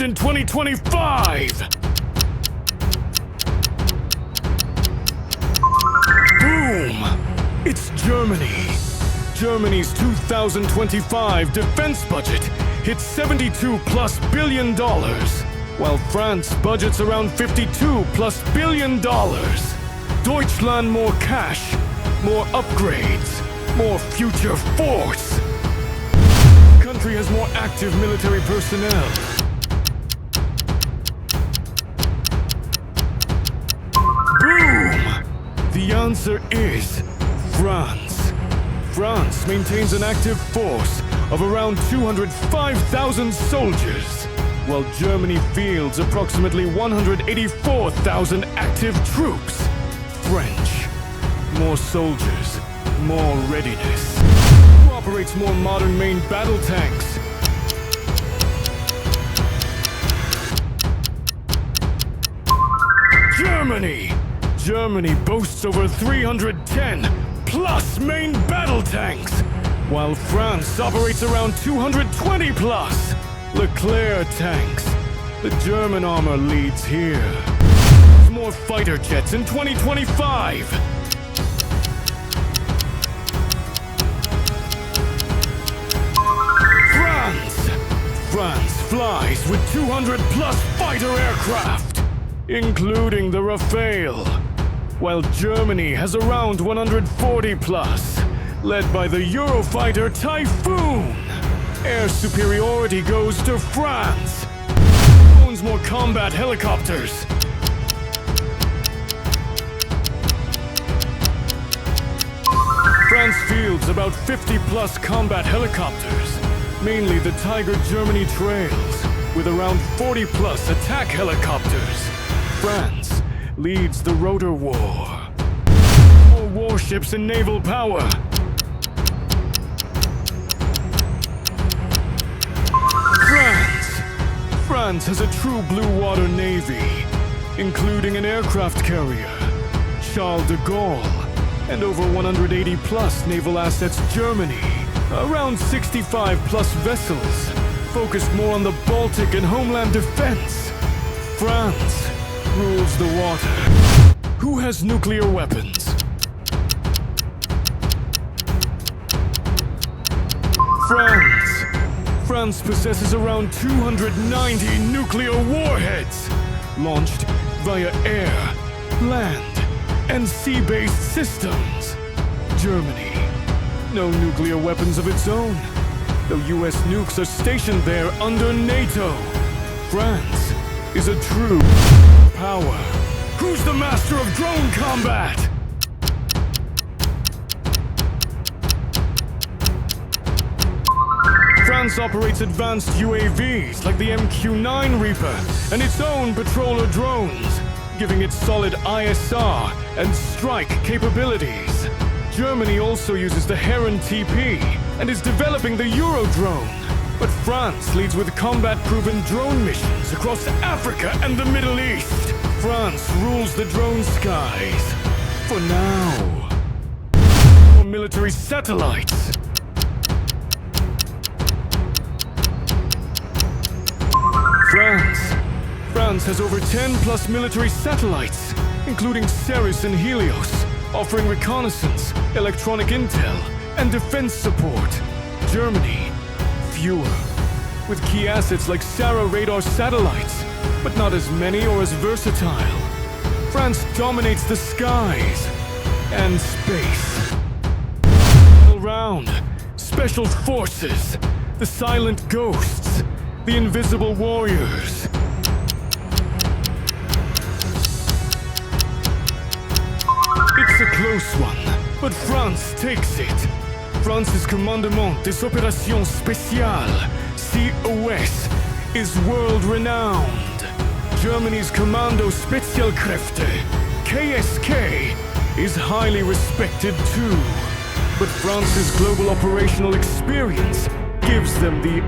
in 2025! Boom! It's Germany. Germany's 2025 defense budget hits $72+ billion, while France budgets around $52+ billion. Deutschland more cash, more upgrades, more future force. Country has more active military personnel. Boom! The answer is France. France maintains an active force of around 205,000 soldiers, while Germany fields approximately 184,000 active troops. French, more soldiers, more readiness. Who operates more modern main battle tanks? Germany! Germany boasts over 310+ main battle tanks, while France operates around 220+. Leclerc tanks. The German armor leads here. More fighter jets in 2025. France flies with 200+ fighter aircraft, including the Rafale, while Germany has around 140+, led by the Eurofighter Typhoon. Air superiority goes to France. Owns more combat helicopters. France fields about 50+ combat helicopters, mainly the Tiger Germany trails, with around 40+ attack helicopters. France leads the rotor war. More warships and naval power. France has a true blue water navy, including an aircraft carrier, Charles de Gaulle, and over 180+ naval assets. Germany, around 65+ vessels, focused more on the Baltic and homeland defense. France rules the water. Who has nuclear weapons? France possesses around 290 nuclear warheads, launched via air, land, and sea-based systems. Germany, no nuclear weapons of its own, though US nukes are stationed there under NATO. France is a true power. Who's the master of drone combat? France operates advanced UAVs like the MQ-9 Reaper and its own patroller drones, giving it solid ISR and strike capabilities. Germany also uses the Heron TP and is developing the Eurodrone. But France leads with combat-proven drone missions across Africa and the Middle East. France rules the drone skies. For now. More military satellites. France has over 10+ military satellites, including Ceres and Helios, offering reconnaissance, electronic intel, and defense support. Germany, fewer, with key assets like Sarah radar satellites, but not as many or as versatile. France dominates the skies and space. All round, special forces, the silent ghosts, the invisible warriors. It's a close one, but France takes it. France's Commandement des Opérations Spéciales, COS, is world-renowned. Germany's Kommando Spezialkräfte, KSK, is highly respected too. But France's global operational experience gives them the